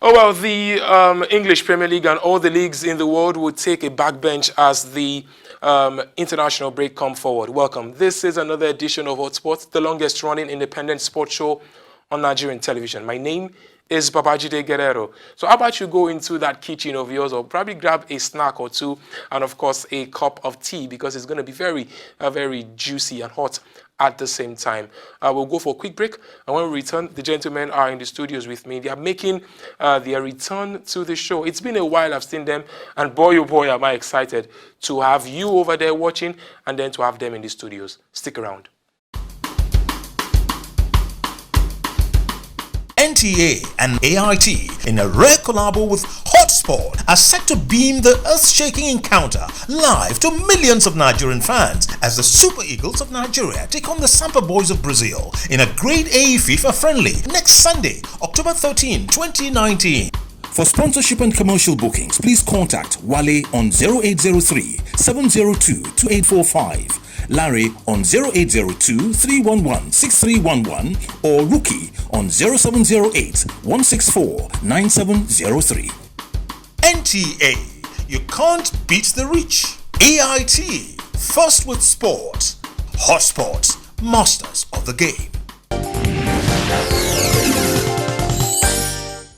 Oh, well, the English Premier League and all the leagues in the world would take a backbench as the international break come forward. Welcome. This is another edition of Hotsports, the longest running independent sports show on Nigerian television. My name is Babajide Guerrero. So how about you go into that kitchen of yours or probably grab a snack or two and, of course, a cup of tea because it's going to be very, very juicy and hot at the same time. We'll go for a quick break, and when we return, the gentlemen are in the studios with me. They are making their return to the show. It's been a while I've seen them, and boy, oh boy, am I excited to have you over there watching and then to have them in the studios. Stick around. NTA and AIT, in a rare collabo with Hotsport, are set to beam the earth-shaking encounter live to millions of Nigerian fans as the Super Eagles of Nigeria take on the Sampa Boys of Brazil in a Grade A FIFA friendly next Sunday, October 13, 2019. For sponsorship and commercial bookings, please contact Wale on 0803 702 2845. Larry on 0802-311-6311 or Rookie on 0708-164-9703. NTA, you can't beat the reach. AIT, first with sports. Hotsports, masters of the game.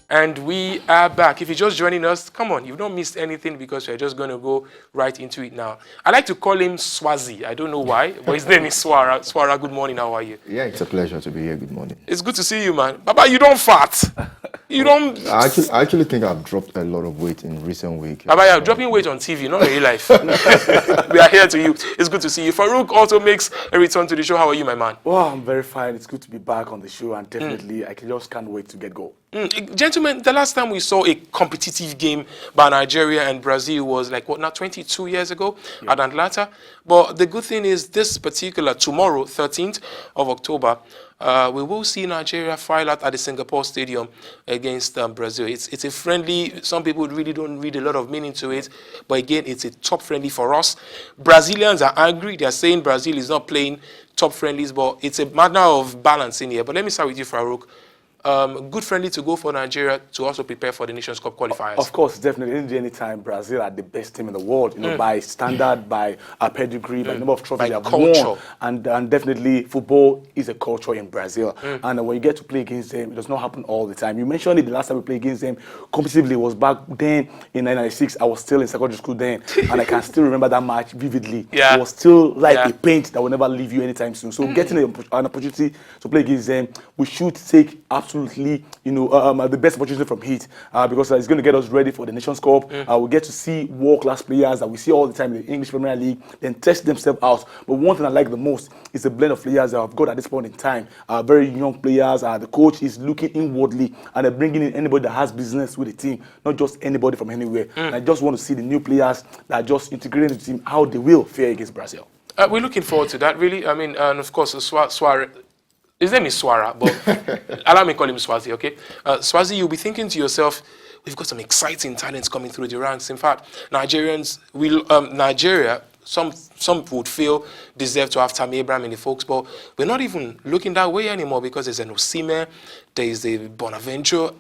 And we are back. If you're just joining us, come on, you've not missed anything because we're just going to go right into it now. I like to call him Swazi. I don't know why, but his name is Swara. Swara, good morning. How are you? Yeah, it's a pleasure to be here. Good morning. It's good to see you, man. Baba, you don't fat. You don't... I actually think I've dropped a lot of weight in recent weeks. Baba, you're dropping weight on TV, not in real life. We are here to you. It's good to see you. Farouk also makes a return to the show. How are you, my man? Well, I'm very fine. It's good to be back on the show, and definitely I just can't wait to get going. Gentlemen, the last time we saw a competitive game by Nigeria and Brazil was like, what now, 22 years ago at Atlanta? But the good thing is this particular tomorrow, 13th of October, we will see Nigeria file out at the Singapore Stadium against Brazil. It's a friendly. Some people really don't read a lot of meaning to it, but again, it's a top friendly for us. Brazilians are angry. They're saying Brazil is not playing top friendlies, but it's a matter of balance in here. But let me start with you, Farouk. Good friendly to go for Nigeria to also prepare for the Nations Cup qualifiers. Of course, definitely. Any time Brazil are the best team in the world, you know, by standard, by a pedigree, by the number of trophies they have won, and definitely football is a culture in Brazil. And when you get to play against them, it does not happen all the time. You mentioned it the last time we played against them competitively was back then in 1996. I was still in secondary school then, and I can still remember that match vividly. It was still like a paint that will never leave you anytime soon. So getting an opportunity to play against them, we should take absolutely, you know, the best opportunity from it because it's going to get us ready for the Nations Cup. We get to see world-class players that we see all the time in the English Premier League, then test themselves out. But one thing I like the most is the blend of players that I've got at this point in time. Very young players. The coach is looking inwardly and they're bringing in anybody that has business with the team, not just anybody from anywhere. And I just want to see the new players that are just integrating the team, how they will fare against Brazil. We're looking forward to that, really. I mean, and of course, Suarez. His name is Swara, but allow me to call him Swazi, okay? Swazi, you'll be thinking to yourself, we've got some exciting talents coming through the ranks. In fact, Nigerians will, Nigeria, some would feel deserve to have Tammy Abraham in the folks, but we're not even looking that way anymore because there's an Osimhen, there's a Bonaventure.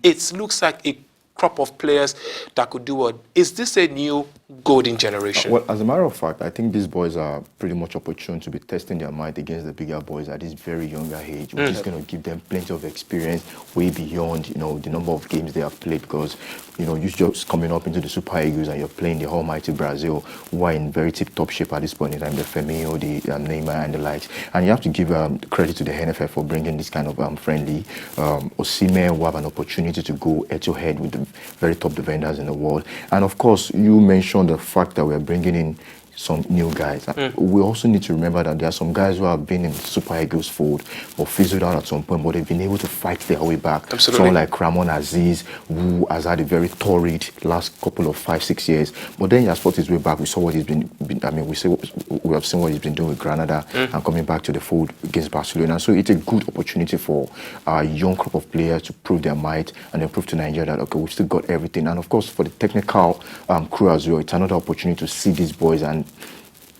It looks like a crop of players that could do what? Is this a new golden generation? Well, as a matter of fact, I think these boys are pretty much opportune to be testing their might against the bigger boys at this very younger age, which is going to give them plenty of experience way beyond, you know, the number of games they have played because, you know, you're just coming up into the Super Eagles and you're playing the almighty Brazil, who are in very tip-top shape at this point in time, the Firmino, the Neymar and the likes. And you have to give credit to the NFF for bringing this kind of friendly. Osimhen will have an opportunity to go head-to-head with the very top defenders in the world. And of course, you mentioned the fact that we're bringing in some new guys. We also need to remember that there are some guys who have been in Super Eagles fold or fizzled out at some point, but they've been able to fight their way back. Absolutely. Someone like Ramon Aziz, who has had a very torrid last couple of 5-6 years, but then he has fought his way back. We saw what he's been I mean, we have seen what he's been doing with Granada and coming back to the fold against Barcelona. So it's a good opportunity for our young crop of players to prove their might and then prove to Nigeria that, okay, we've still got everything. And of course, for the technical crew as well, it's another opportunity to see these boys and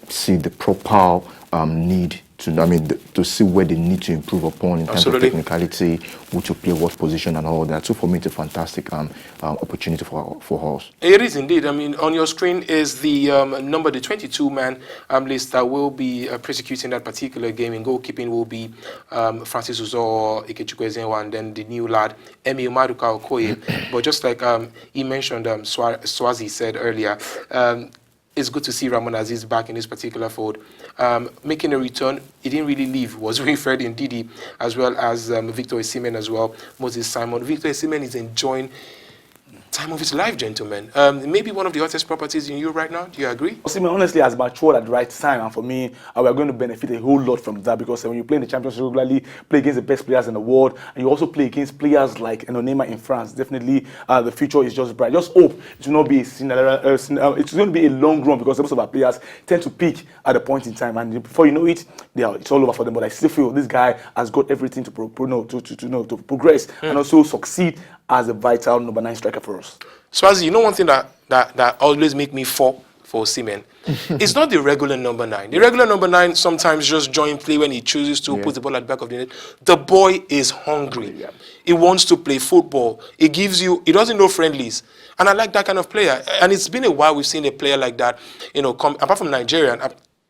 see the proper need to see where they need to improve upon in terms Absolutely. of technicality, who to play what position and all that. So for me, it's a fantastic opportunity for us. It is indeed. I mean, on your screen is the number, the 22-man list that will be prosecuting that particular game. In goalkeeping will be Francis Uzo, Ikechukwu Ezenwa, and then the new lad, Emi Umaruka Okoye. But just like he mentioned, Swazi said earlier, it's good to see Ramon Aziz back in this particular fold. Making a return, he didn't really leave, was Wilfred Ndidi, as well as Victor Osimhen as well, Moses Simon. Victor Osimhen is enjoying time of his life, gentlemen. Maybe one of the hottest properties in Europe right now. Do you agree? Osimhen honestly has matured at the right time, and for me, we are going to benefit a whole lot from that, because when you play in the Champions League regularly, play against the best players in the world, and you also play against players like Neymar in France, definitely the future is just bright. Just hope it will not be it's going to be a long run, because most of our players tend to peak at a point in time, and before you know it, it's all over for them. But I still feel this guy has got everything to progress and also succeed as a vital number 9 striker for us. Swazi, you know one thing that always make me fall for Osimhen? It's not the regular number 9. The regular number 9 sometimes just join play when he chooses to put the ball at the back of the net. The boy is hungry. Yeah. He wants to play football. He doesn't know friendlies. And I like that kind of player. And it's been a while we've seen a player like that, apart from Nigerian.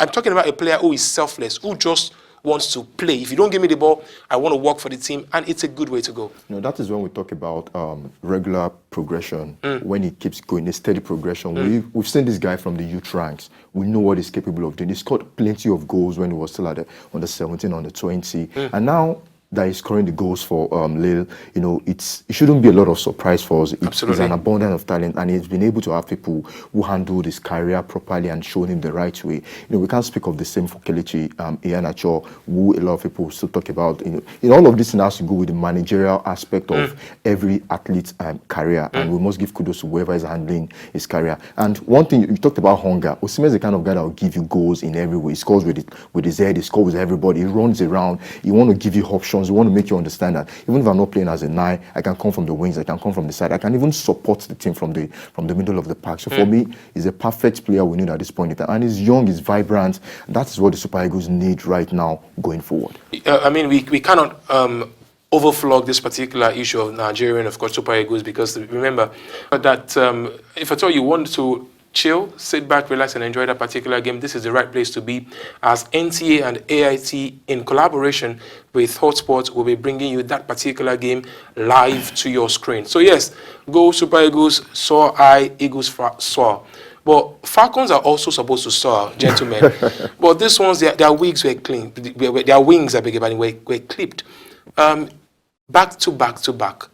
I'm talking about a player who is selfless, who just wants to play. If you don't give me the ball, I want to work for the team, and it's a good way to go. That is when we talk about regular progression, when he keeps going, a steady progression. We've seen this guy from the youth ranks. We know what he's capable of doing. He scored plenty of goals when he was still at on the 17, on the 20, and now that he's scoring the goals for Lille, it shouldn't be a lot of surprise for us. It's an abundance of talent, and he's been able to have people who handled his career properly and shown him the right way. We can't speak of the same for Kelechi Iheanacho, who a lot of people still talk about. All of this has to go with the managerial aspect of every athlete's career, and we must give kudos to whoever is handling his career. And one thing, you talked about hunger. Osimhen is the kind of guy that will give you goals in every way. He scores with his head, he scores with everybody, he runs around, he want to give you options. We want to make you understand that even if I'm not playing as a 9, I can come from the wings, I can come from the side, I can even support the team from the middle of the park. So for me, he's a perfect player we need at this point in time. And he's young, he's vibrant. That's what the Super Eagles need right now going forward. I mean, we cannot overflog this particular issue of Nigerian, of course, Super Eagles, because remember that if at all you want to chill, sit back, relax, and enjoy that particular game, this is the right place to be, as NTA and AIT, in collaboration with Hotsports, will be bringing you that particular game live to your screen. So yes, go Super Eagles, soar high, Eagles soar. But Falcons are also supposed to soar, gentlemen. But these ones, their wings were clean. Their wings, I beg your pardon, were clipped. Back to back.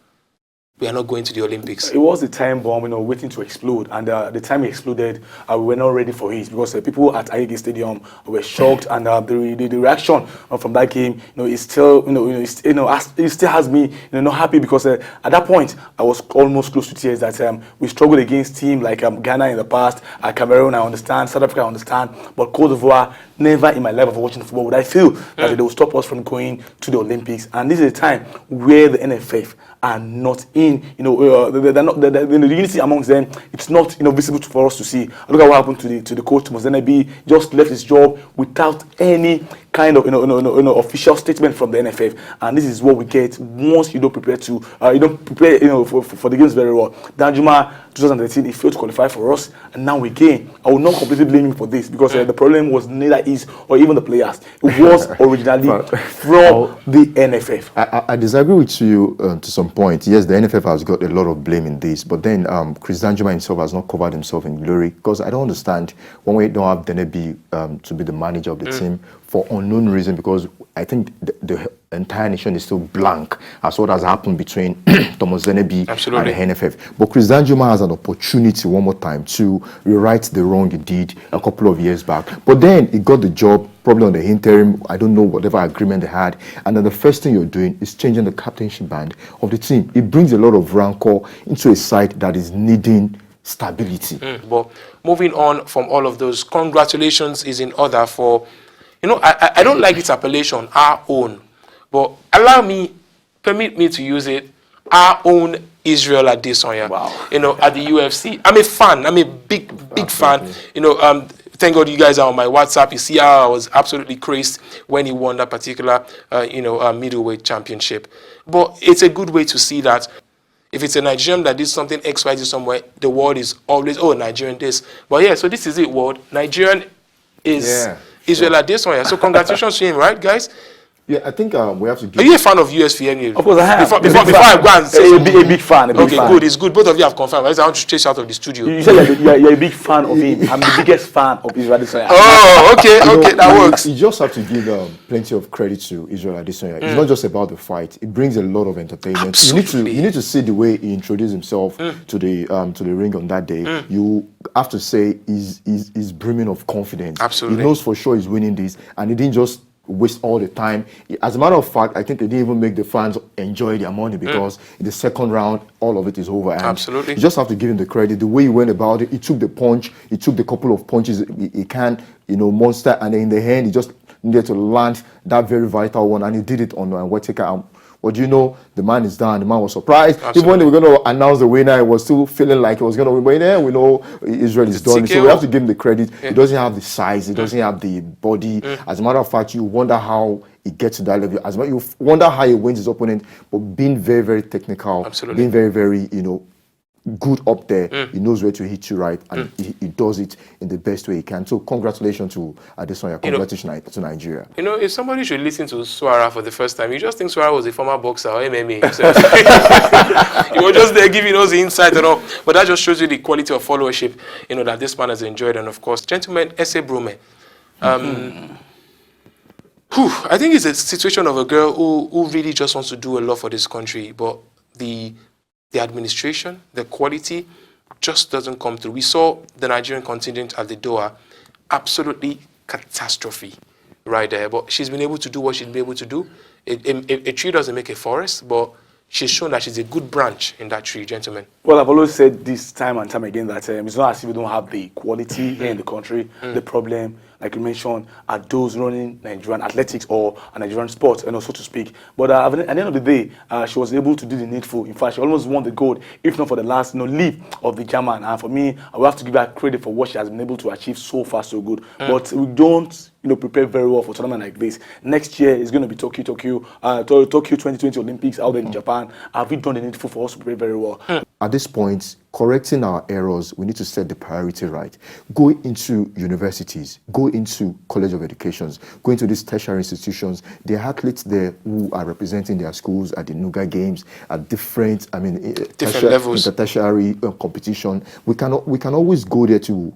We are not going to the Olympics. It was a time bomb, waiting to explode, and the time it exploded, we were not ready for it, because people at Agege Stadium were shocked, and the reaction from that game, it still, it still has me, not happy, because at that point I was almost close to tears. That we struggled against teams like Ghana in the past, Cameroon, I understand, South Africa, I understand, but Cote d'Ivoire, never in my life of watching football would I feel that they will stop us from going to the Olympics. And this is a time where the NFF are not in, the unity amongst them. It's not, visible for us to see. Look at what happened to the coach Mozenebi. Just left his job without any kind of official statement from the NFF, and this is what we get once you don't prepare for the games very well. Danjuma 2013, he failed to qualify for us, and now again, I will not completely blame him for this, because the problem was neither his or even the players. It was originally from the NFF. I disagree with you to some point. Yes, the NFF has got a lot of blame in this, but then Chris Danjuma himself has not covered himself in glory, because I don't understand when we don't have Denebi to be the manager of the team for unknown reason, because I think the entire nation is still blank as what has happened between Thomas Denebi and the NFF. But Chris Danjuma has an opportunity one more time to rewrite the wrong he did a couple of years back. But then he got the job probably on the interim, I don't know, whatever agreement they had. And then the first thing you're doing is changing the captainship band of the team. It brings a lot of rancor into a side that is needing stability. But moving on from all of those, congratulations is in order for, I don't like this appellation, our own, but permit me to use it, our own Israel Adesanya, at the UFC. I'm a fan, I'm a big fan, thank God you guys are on my WhatsApp. You see how I was absolutely crazed when he won that particular, middleweight championship. But it's a good way to see that if it's a Nigerian that did something XYZ somewhere, the world is always, oh, Nigerian this. But yeah, so this is it, world. Nigerian is Israel Adesanya. So congratulations to him, right, guys? Yeah, I think we have to give... Are you a fan of USFN? Of course I am. Before I go and say a big fan. Okay, good. It's good. Both of you have confirmed. I want to chase out of the studio. You said you're a big fan of him. I'm the biggest fan of Israel Adesanya. Oh, okay, that works. You just have to give plenty of credit to Israel Adesanya. It's not just about the fight. It brings a lot of entertainment. Absolutely. You need to see the way he introduced himself to the ring on that day. You have to say he's brimming of confidence. Absolutely. He knows for sure he's winning this, and he didn't just waste all the time. As a matter of fact, I think they didn't even make the fans enjoy their money, because in the second round, all of it is over. And absolutely. You just have to give him the credit. The way he went about it, he took the punch, he took the couple of punches he can, monster, and then in the hand, he just needed to land that very vital one, and he did it on Whittaker. What do you know? The man is done. The man was surprised. Absolutely. Even when they were going to announce the winner, he was still feeling like he was going to win. But yeah, we know Israel is done. So we have to give him the credit. Yeah. He doesn't have the size. He doesn't have the body. As a matter of fact, you wonder how he gets to that level. You wonder how he wins his opponent. But being very, very technical. Absolutely. Being very, very, good up there. He knows where to hit you right, and he does it in the best way he can. So congratulations to Adesanya. Congratulations to Nigeria. If somebody should listen to Suara for the first time, you just think Suara was a former boxer or MMA. He was just there giving us the insight and all. But that just shows you the quality of followership, that this man has enjoyed. And of course, gentlemen, Ese Brume. I think it's a situation of a girl who really just wants to do a lot for this country, but the administration, the quality just doesn't come through. We saw the Nigerian contingent at the Doha, absolutely catastrophe right there. But she's been able to do what she's been able to do. A tree doesn't make a forest, but she's shown that she's a good branch in that tree, gentlemen. Well, I've always said this time and time again that it's not as if we don't have the quality here in the country. The problem, like you mentioned, are those running Nigerian athletics or Nigerian sports, so to speak. But at the end of the day, she was able to do the needful. In fact, she almost won the gold, if not for the last leap of the German. And for me, I will have to give her credit for what she has been able to achieve so far, so good. But we don't prepare very well for a tournament like this. Next year is going to be Tokyo 2020 Olympics out there in Japan. Have we done the needful for us to prepare very well? At this point, correcting our errors, we need to set the priority right. Go into universities, go into college of educations, go into these tertiary institutions. There are athletes there who are representing their schools at the Nuga Games, at different levels, tertiary competition. We can always go there to,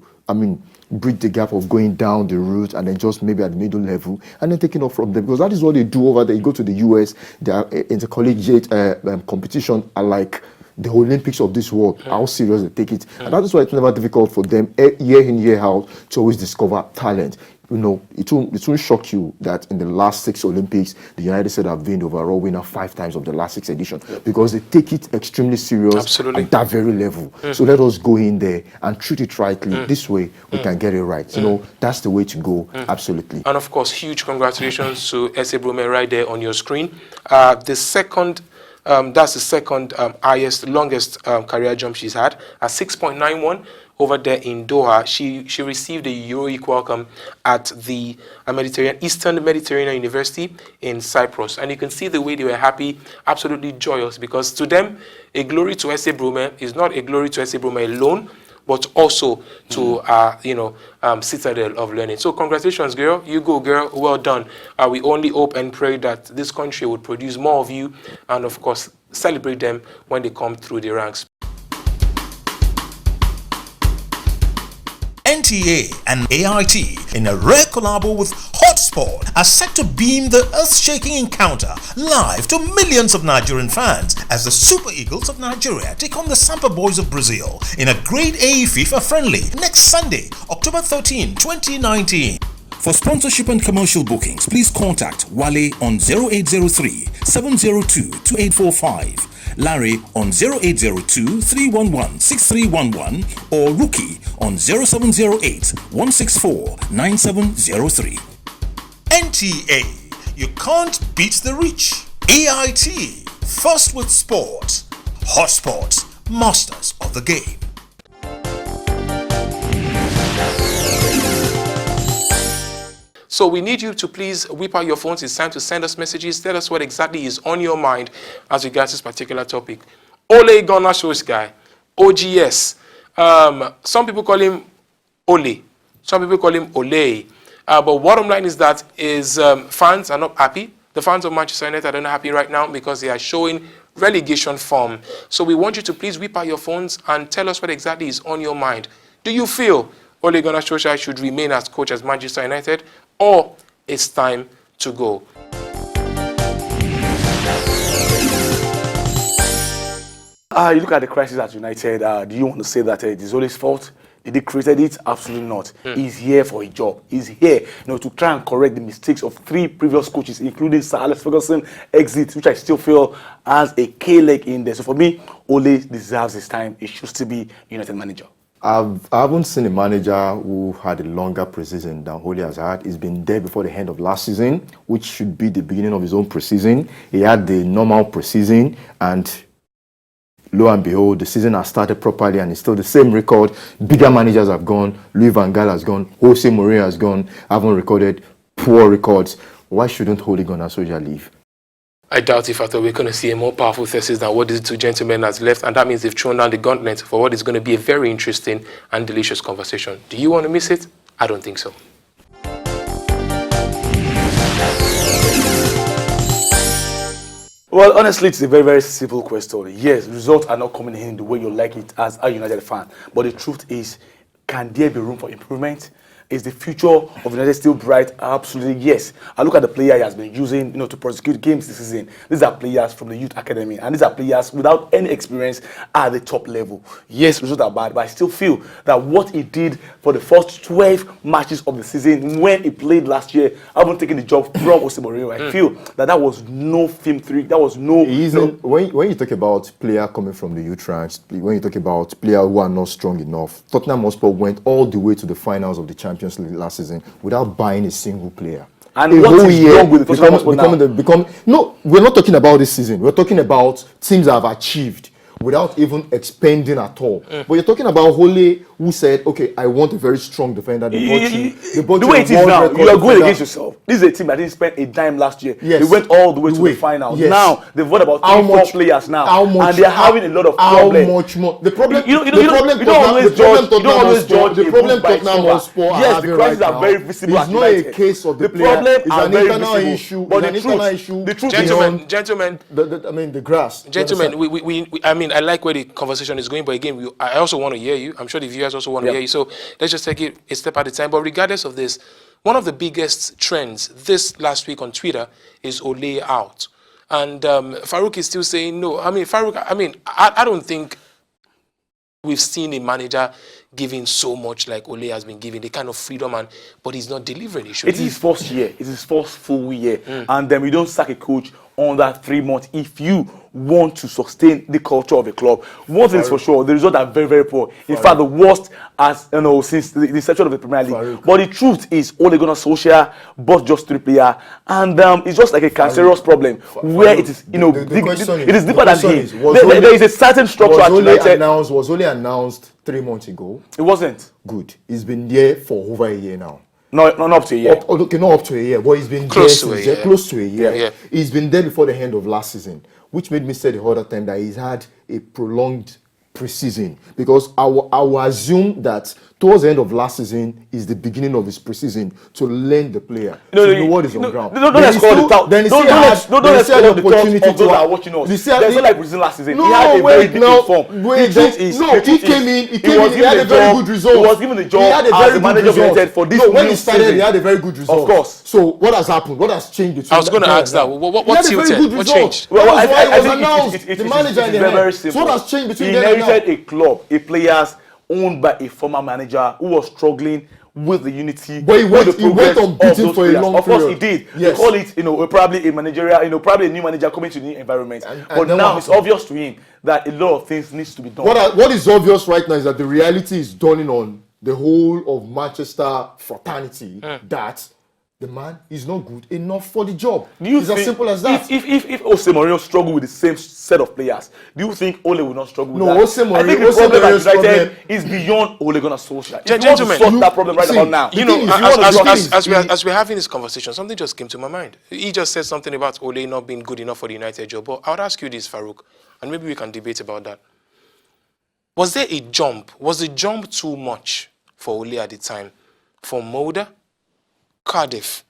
bridge the gap of going down the route and then just maybe at the middle level and then taking off from there, because that is what they do over there. You go to the US, their intercollegiate competition are like the Olympics of this world, how serious they take it. And that is why it's never difficult for them, year in, year out, to always discover talent. It won't shock you that in the last 6 Olympics, the United States have been the overall winner 5 times of the last 6 editions, because they take it extremely serious at that very level. So let us go in there and treat it rightly. This way, we can get it right. That's the way to go, absolutely. And of course, huge congratulations to Ese Brume right there on your screen. That's the second longest career jump she's had at 6.91 over there in Doha. She received a heroic welcome at the Eastern Mediterranean University in Cyprus, and you can see the way they were happy, absolutely joyous, because to them, a glory to Ese Brume is not a glory to Ese Brume alone, but also to citadel of learning. So congratulations, girl. You go, girl. Well done. We only hope and pray that this country would produce more of you, and of course celebrate them when they come through the ranks. NTA and AIT, in a rare collabo with Hotsport, are set to beam the earth-shaking encounter live to millions of Nigerian fans as the Super Eagles of Nigeria take on the Sampa Boys of Brazil in a Grade A FIFA friendly next Sunday, October 13, 2019. For sponsorship and commercial bookings, please contact Wale on 0803 702 2845. Larry on 0802 311 6311 or Rookie on 0708 164 9703. NTA, you can't beat the reach. AIT, first with sport. Hotsports, masters of the game. So we need you to please whip out your phones. It's time to send us messages. Tell us what exactly is on your mind as regards this particular topic. Ole Gunnar Solskjaer, OGS. Some people call him Ole. Some people call him Ole. But bottom line is that fans are not happy. The fans of Manchester United are not happy right now because they are showing relegation form. So we want you to please whip out your phones and tell us what exactly is on your mind. Do you feel Ole Gunnar Solskjaer should remain as coach at Manchester United, or it's time to go? You look at the crisis at United. Do you want to say that it is Ole's fault? Did he created it? Absolutely not. He's here for a job. He's here, to try and correct the mistakes of 3 previous coaches, including Sir Alex Ferguson exit, which I still feel has a K-leg in there. So for me, Ole deserves his time. He should still be United manager. I haven't seen a manager who had a longer preseason than Ole has had. He's been there before the end of last season, which should be the beginning of his own preseason. He had the normal preseason, and lo and behold, the season has started properly and it's still the same record. Bigger managers have gone. Louis van Gaal has gone. Jose Mourinho has gone. Haven't recorded poor records. Why shouldn't Ole Gunnar Solskjaer leave? I doubt if at all we're going to see a more powerful thesis than what these 2 gentlemen has left, and that means they've thrown down the gauntlet for what is going to be a very interesting and delicious conversation. Do you want to miss it? I don't think so. Well, honestly, it's a very, very simple question. Yes, results are not coming in the way you like it as a United fan. But the truth is, can there be room for improvement? Is the future of United still bright? Absolutely, yes. I look at the player he has been using, to prosecute games this season. These are players from the youth academy, and these are players without any experience at the top level. Yes, results are bad, but I still feel that what he did for the first 12 matches of the season when he played last year, I haven't taken the job from Jose Mourinho. I feel that was no film 3. That was no. When you talk about player coming from the youth ranks, when you talk about players who are not strong enough, Tottenham Hotspur went all the way to the finals of the Champions League last season without buying a single player. And what is wrong with the Tottenham Hotspur now? No, we're not talking about this season. We're talking about teams that have achieved without even expending at all. But you're talking about Ole, who said, okay, I want a very strong defender. The way it is now, you are going against yourself. This is a team that didn't spend a dime last year. Yes. They went all the way to the final. Yes. Now, they've got about 3-4 players now. And they're having a lot of problems. How much more? The problem Tottenham Hotspur. Yes, the crises are very visible. It's not a case of the player. It's an internal issue. But the truth, gentlemen, the grass. Gentlemen, I like where the conversation is going, but again, I also want to hear you. I'm sure the viewers also want to hear you. So let's just take it a step at a time. But regardless of this, one of the biggest trends this last week on Twitter is Ole out. And Farouk is still saying no. I don't think we've seen a manager giving so much like Ole has been giving, the kind of freedom, but he's not delivering. It's his first year. It's his first full year. And then we don't sack a coach on that 3 months if you want to sustain the culture of a club. One thing is for sure, the results are very, very poor. In fact, the worst since the inception of the Premier League. But the truth is, Ole Gunnar Solskjaer bought just 3 players, and it's just like a cancerous problem where it is, it is deeper than him. There is a certain structure at United. Was Ole announced 3 months ago? It wasn't. Good. He's been there for over a year now. Not up to a year. Not up to a year, but he's been close to a year. Yeah. He's been there before the end of last season, which made me say the other time that he's had a prolonged preseason, because I will assume that towards the end of last season is the beginning of his preseason to learn the player. Know what is on ground. Don't let's call it out. Don't let's call the opportunity of those that are watching us. There's not like Brazil last season. He had a very big form. He came in, he had a very good result. He was given the job as the manager of United for this when he started, he had a very good result. Of course. So what has happened? What has changed? I was going to ask that. What tilted? What changed? Well, I was announced the manager in the head. So what has changed between then and now? He inherited a club, a players owned by a former manager who was struggling with the unity. But he went unbeaten for a long period. Of course, he did. Yes. They call it, probably a managerial, probably a new manager coming to the new environment. But now it's obvious to him that a lot of things needs to be done. What is obvious right now is that the reality is dawning on the whole of Manchester fraternity that the man is not good enough for the job. Do you It's as simple as that. If Jose Mourinho struggle with the same set of players, do you think Ole will not struggle with No, that? Jose I think the Mourinho's problem at problem United is beyond Ole Gunnar Solskjaer. If you want to Gentlemen, sort that problem right about now, You know, thing is, you want to as we're having this conversation, something just came to my mind. He just said something about Ole not being good enough for the United job. But I would ask you this, Farouk, and maybe we can debate about that. Was there a jump? Was the jump too much for Ole at the time? For Mulder, Cardiff,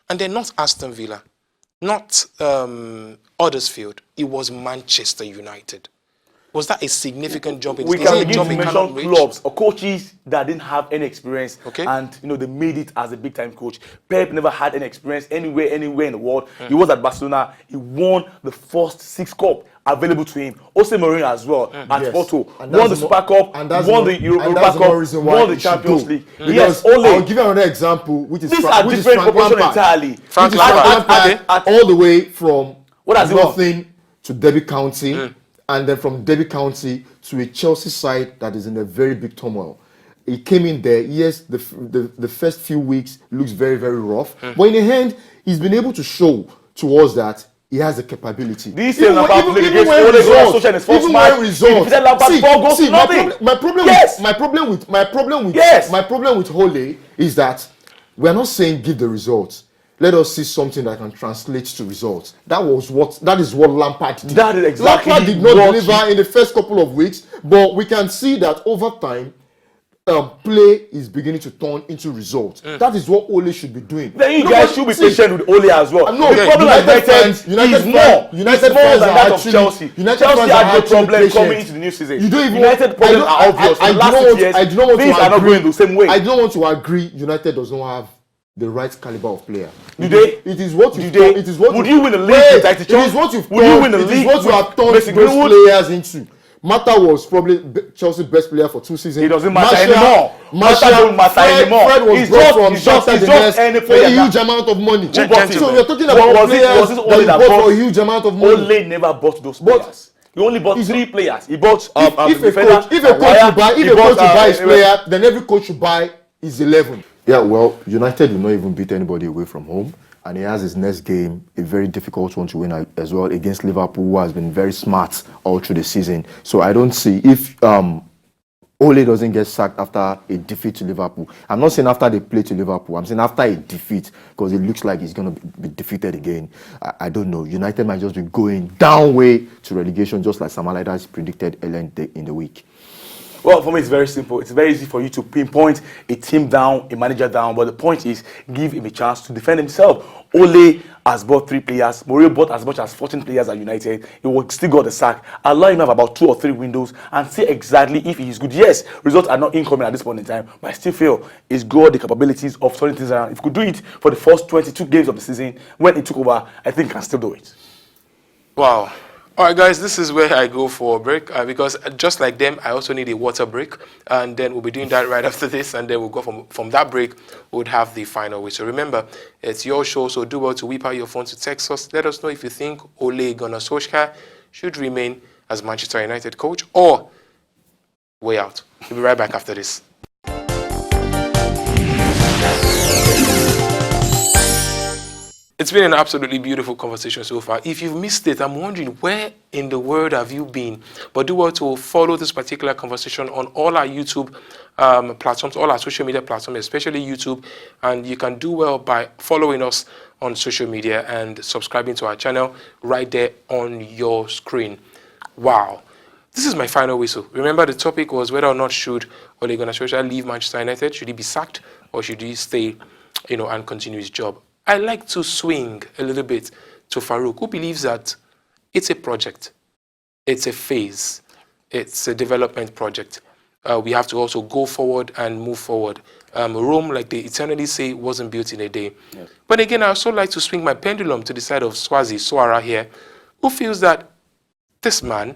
and then not Aston Villa, not Huddersfield. It was Manchester United. Was that a significant jump? we Is can it a begin jump to he cannot mention reach? clubs or coaches that didn't have any experience, Okay. and they made it as a big time coach. Pep never had any experience anywhere in the world. He was at Barcelona. He won the first 6 cup available to him. Jose Mourinho as well at Yes. Porto. And Won that's the the Super Cup, and that's won the- the and Europa that's the Cup, more reason why won the he should Champions go. League. Because Yes, I'll Ole. give you another example, which is These Frank, are which is different Frank proportions Lampard. entirely. Frank Which is Lampard. Lampard all the way from What has he won? nothing to Derby County, and then from Derby County to a Chelsea side that is in a very big turmoil. He came in there. Yes, the first few weeks looks very, very rough, but in the end, he's been able to show towards that he has the capability. These same Lampard played even against when Ole Gunnar results, Solskjaer in his first even match, when he results, defeated Lampard 4 goals to nothing. my problem Yes. with my problem with Ole is that we are not saying give the results. Let us see something that can translate to results. That is what Lampard did. That is exactly Lampard did not what deliver in the first couple of weeks, but we can see that over time, play is beginning to turn into results. That is what Ole should be doing. Then you guys should be patient with Ole as well. No, The problem at United is more than that of Chelsea. Chelsea had no problem coming into the new season. United problems are obvious. In the last 6 years, things are not going the same way. I don't want to agree United does not have the right caliber of player. Do they? It is what you. Do they? It is what. Would you win the league Wait, with Titus It is Jones? what you've. Would you win the It is league what you have with turned Mason those Greenwood? players into. Mata was probably Chelsea's best player for 2 seasons. It doesn't matter anymore. Mata don't matter anymore. Fred was It's brought just- from it's just- Shakhtar it's Donetsk just any for player a huge that- amount of money. Who bought him? So we are talking Was about it players Ole that you that bought bought- for a huge amount of money. Ole never bought those players. He only bought 3 players. He bought If a defender, coach should buy his player, then every coach should buy his 11. Yeah, well, United will not even beat anybody away from home, and he has his next game, a very difficult one to win as well, against Liverpool, who has been very smart all through the season. So I don't see if Ole doesn't get sacked after a defeat to Liverpool. I'm not saying after they play to Liverpool. I'm saying after a defeat, because it looks like he's going to be defeated again. I don't know. United might just be going down way to relegation, just like Sam Allardyce predicted earlier in the week. Well, for me, it's very simple. It's very easy for you to pinpoint a team down, a manager down, but the point is give him a chance to defend himself. Ole has bought 3 players. Mourinho bought as much as 14 players at United. He will still got the sack. Allow him to have about 2 or 3 windows and see exactly if he is good. Yes, results are not incoming at this point in time, but I still feel he's got the capabilities of turning things around. If he could do it for the first 22 games of the season when he took over, I think he can still do it. Wow. All right, guys, this is where I go for a break because just like them, I also need a water break. And then we'll be doing that right after this. And then we'll go from that break, we'll have the final whistle. Remember, it's your show, so do well to whip out your phone to text us. Let us know if you think Ole Gunnar Solskjaer should remain as Manchester United coach or way out. We'll be right back after this. It's been an absolutely beautiful conversation so far. If you've missed it, I'm wondering where in the world have you been? But do well to follow this particular conversation on all our YouTube platforms, all our social media platforms, especially YouTube. And you can do well by following us on social media and subscribing to our channel right there on your screen. Wow. This is my final whistle. Remember, the topic was whether or not should Ole Gunnar Solskjaer leave Manchester United? Should he be sacked or should he stay, and continue his job? I like to swing a little bit to Farouk, who believes that it's a project, it's a phase, it's a development project. We have to also go forward and move forward. Rome, like they eternally say, wasn't built in a day. Yes. But again, I also like to swing my pendulum to the side of Swara here, who feels that this man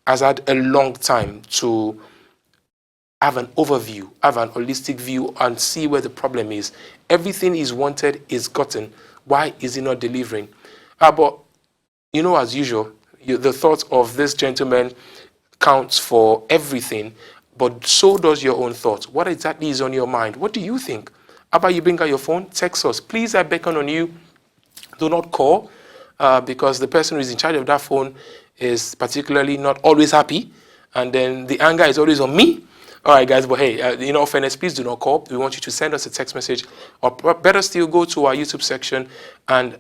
has had a long time to have an overview, have an holistic view, and see where the problem is. Everything is wanted is gotten. Why is he not delivering? But, as usual, the thought of this gentleman counts for everything, but so does your own thoughts. What exactly is on your mind? What do you think? After you bring out your phone, text us. Please, I beckon on you, do not call because the person who is in charge of that phone is particularly not always happy. And then the anger is always on me. All right, guys, but hey, in all fairness, please do not call. We want you to send us a text message, or better still, go to our YouTube section and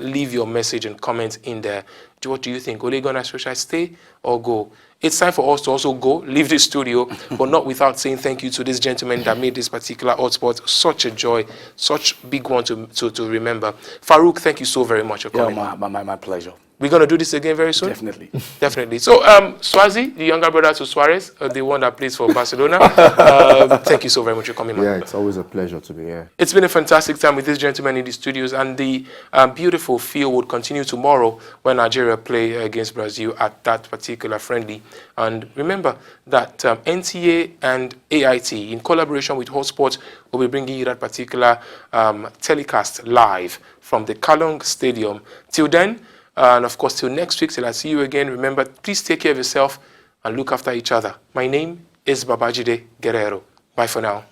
leave your message and comment in there. What do you think? Ole Gunnar, should I stay or go? It's time for us to also go, leave the studio, but not without saying thank you to this gentleman that made this particular hotspot such a joy, such big one to remember. Farouk, thank you so very much for coming. Yeah, my pleasure. We're going to do this again very soon? Definitely. Definitely. So, Swazi, the younger brother to Suarez, the one that plays for Barcelona, thank you so very much for coming, man. Yeah, it's always a pleasure to be here. It's been a fantastic time with this gentleman in the studios, and the beautiful feel would continue tomorrow when Nigeria play against Brazil at that particular friendly. And remember that NTA and AIT, in collaboration with Hotsports, will be bringing you that particular telecast live from the Kalong Stadium. Till then, and of course, till next week, till I see you again, remember, please take care of yourself and look after each other. My name is Babajide Guerrero. Bye for now.